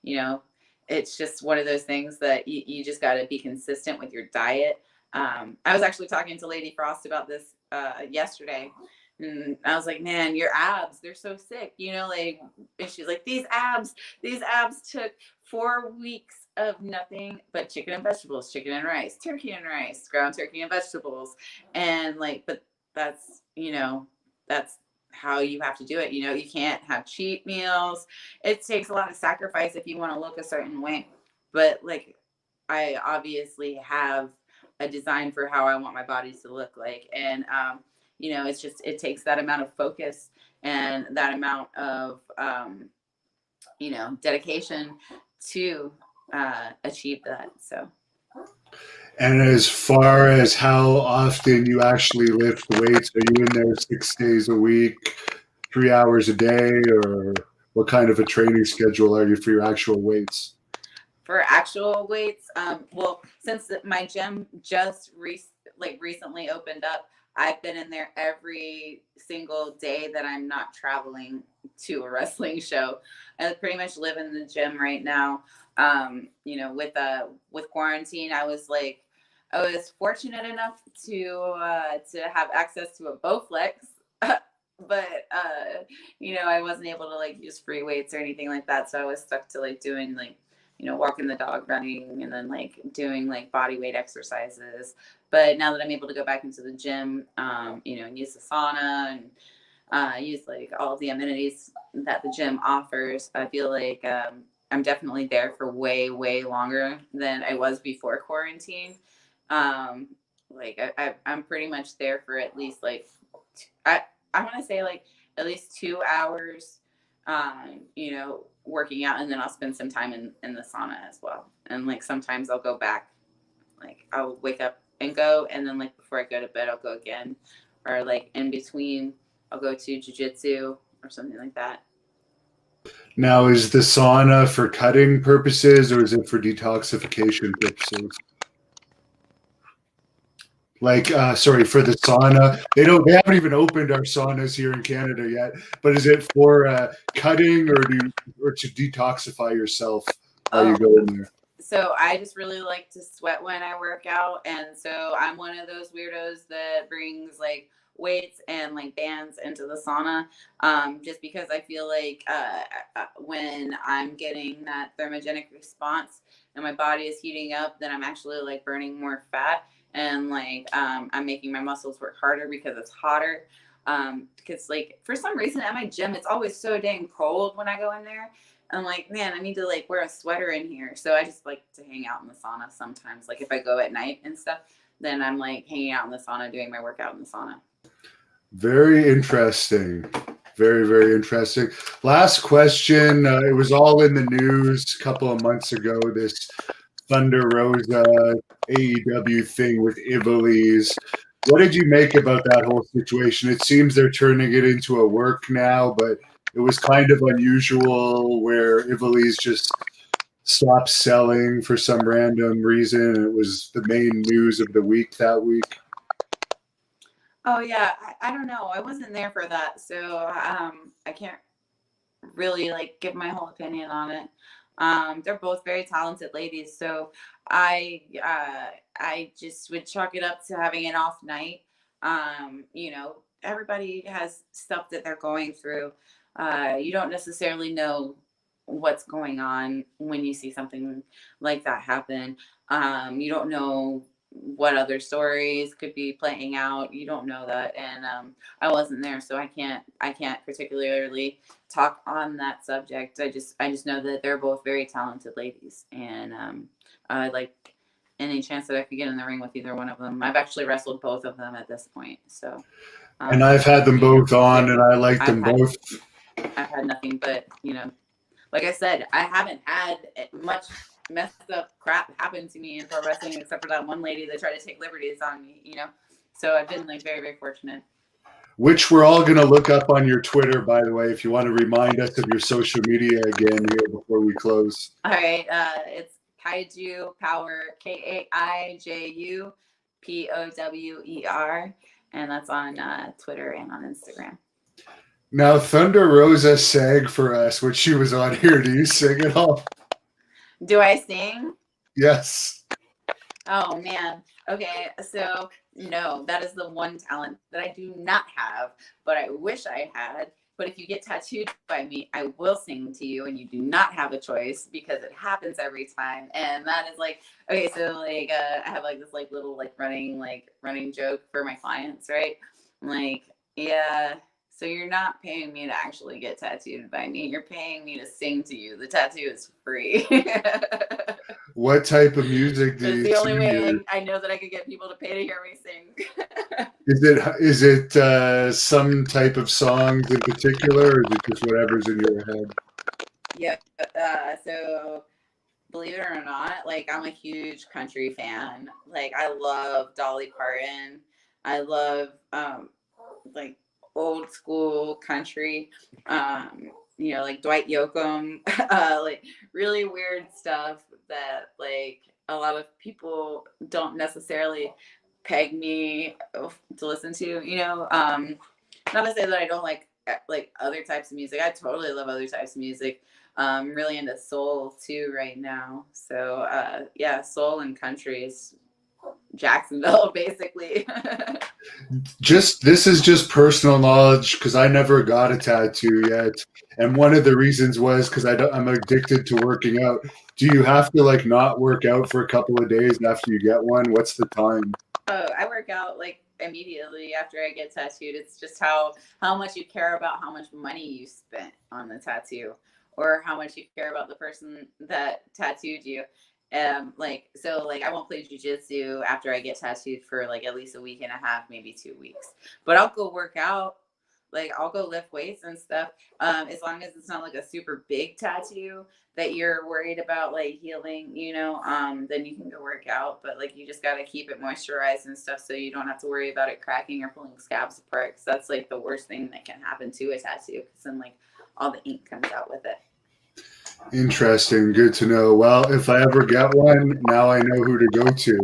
Speaker 2: you know, it's just one of those things that you just got to be consistent with your diet. I was actually talking to Lady Frost about this yesterday. And I was like, man, your abs, they're so sick, like, and she's like, these abs took 4 weeks of nothing but chicken and vegetables, chicken and rice, turkey and rice, ground turkey and vegetables. And like, but that's, that's how you have to do it. You can't have cheat meals. It takes a lot of sacrifice if you want to look a certain way. But like, I obviously have a design for how I want my body to look like. And, it's just, it takes that amount of focus and that amount of, dedication to achieve that. So.
Speaker 1: And as far as how often you actually lift weights, are you in there 6 days a week, 3 hours a day, or what kind of a training schedule are you for your actual weights?
Speaker 2: For actual weights, well, since my gym just recently opened up, I've been in there every single day that I'm not traveling to a wrestling show. I pretty much live in the gym right now. With quarantine, I was fortunate enough to have access to a Bowflex, but I wasn't able to like use free weights or anything like that. So I was stuck to like doing like walking the dog, running, and then like doing like body weight exercises. But now that I'm able to go back into the gym, and use the sauna and use like all the amenities that the gym offers, I feel like I'm definitely there for way, way longer than I was before quarantine. I'm pretty much there for at least like, I want to say like at least 2 hours, working out, and then I'll spend some time in the sauna as well. And like sometimes I'll go back, like I'll wake up and go, and then like before I go to bed I'll go again, or like in between I'll go to jiu-jitsu or something like that.
Speaker 1: Now, is the sauna for cutting purposes or is it for detoxification purposes? Like, sorry, for the sauna, they haven't even opened our saunas here in Canada yet. But is it for cutting or to detoxify yourself while you go in there?
Speaker 2: So I just really like to sweat when I work out, and so I'm one of those weirdos that brings like weights and like bands into the sauna, just because I feel like when I'm getting that thermogenic response and my body is heating up, then I'm actually like burning more fat, and like I'm making my muscles work harder because it's hotter. Because like for some reason at my gym it's always so dang cold when I go in there. I'm like, man, I need to like wear a sweater in here. So I just like to hang out in the sauna sometimes. Like if I go at night and stuff, then I'm like hanging out in the sauna, doing my workout in the sauna.
Speaker 1: Very interesting. Very, very interesting. Last question. It was all in the news a couple of months ago, this Thunder Rosa AEW thing with Ivali's. What did you make about that whole situation? It seems they're turning it into a work now, but it was kind of unusual where Ivali's just stopped selling for some random reason. It was the main news of the week that week.
Speaker 2: Oh yeah, I don't know. I wasn't there for that, so I can't really like give my whole opinion on it. They're both very talented ladies, so I just would chalk it up to having an off night. Everybody has stuff that they're going through. You don't necessarily know what's going on when you see something like that happen. You don't know what other stories could be playing out. You don't know that, and I wasn't there, so I can't particularly talk on that subject. I just know that they're both very talented ladies, and I like any chance that I could get in the ring with either one of them. I've actually wrestled both of them at this point, so.
Speaker 1: And I've had them both on, and I like them both.
Speaker 2: I've had nothing but like I said, I haven't had much messed up crap happen to me in pro wrestling except for that one lady that tried to take liberties on me. So I've been like very, very fortunate.
Speaker 1: Which we're all going to look up on your Twitter, by the way, if you want to remind us of your social media again here before we close.
Speaker 2: All right. It's Kaiju Power, KAIJUPOWER. And that's on Twitter and on Instagram.
Speaker 1: Now, Thunder Rosa sang for us when she was on here. Do you sing at all?
Speaker 2: Do I sing?
Speaker 1: Yes.
Speaker 2: Oh, man. Okay. So, no, that is the one talent that I do not have, but I wish I had. But if you get tattooed by me, I will sing to you, and you do not have a choice because it happens every time. And that is like, okay, so like I have like this like little like running joke for my clients, right? I'm like, yeah, so you're not paying me to actually get tattooed by me. You're paying me to sing to you. The tattoo is free.
Speaker 1: What type of music do
Speaker 2: It's
Speaker 1: you
Speaker 2: the only way
Speaker 1: sing?
Speaker 2: I know that I could get people to pay to hear me sing.
Speaker 1: Is it some type of songs in particular, or is it just whatever's in your head?
Speaker 2: Yep. So believe it or not, like I'm a huge country fan. Like I love Dolly Parton. I love like old school country. Like Dwight Yoakam, like really weird stuff that like a lot of people don't necessarily peg me to listen to. Not to say that I don't like other types of music. I totally love other types of music. I'm really into soul too right now. So yeah, soul and country is Jacksonville basically.
Speaker 1: This is just personal knowledge because I never got a tattoo yet, and one of the reasons was because I'm addicted to working out. Do you have to like not work out for a couple of days after you get one? What's the time?
Speaker 2: Oh, I work out like immediately after I get tattooed. It's just how much you care about how much money you spent on the tattoo, or how much you care about the person that tattooed you. Like I won't play jujitsu after I get tattooed for like at least a week and a half, maybe 2 weeks. But I'll go work out. Like I'll go lift weights and stuff. As long as it's not like a super big tattoo that you're worried about like healing, then you can go work out. But like you just got to keep it moisturized and stuff so you don't have to worry about it cracking or pulling scabs apart. Because that's like the worst thing that can happen to a tattoo. Because then like all the ink comes out with it.
Speaker 1: Interesting. Good to know. Well, if I ever get one, now I know who to go to.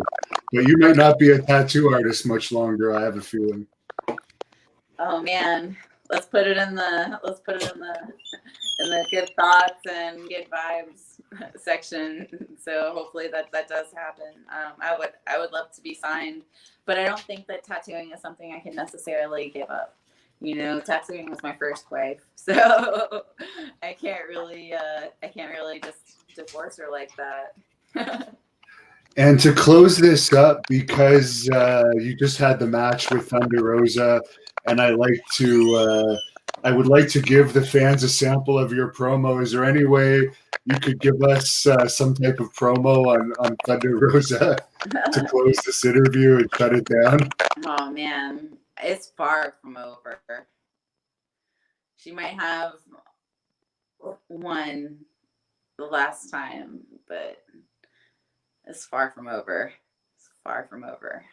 Speaker 1: But you might not be a tattoo artist much longer, I have a feeling.
Speaker 2: Oh man, let's put it in the good thoughts and good vibes section. So hopefully that does happen. I would love to be signed, but I don't think that tattooing is something I can necessarily give up. Tattooing was my first wife, so I can't really just divorce her like that.
Speaker 1: And to close this up, because you just had the match with Thunder Rosa, and I would like to give the fans a sample of your promo. Is there any way you could give us some type of promo on Thunder Rosa to close this interview and shut it down?
Speaker 2: Oh man, it's far from over. She might have won the last time, but it's far from over. It's far from over.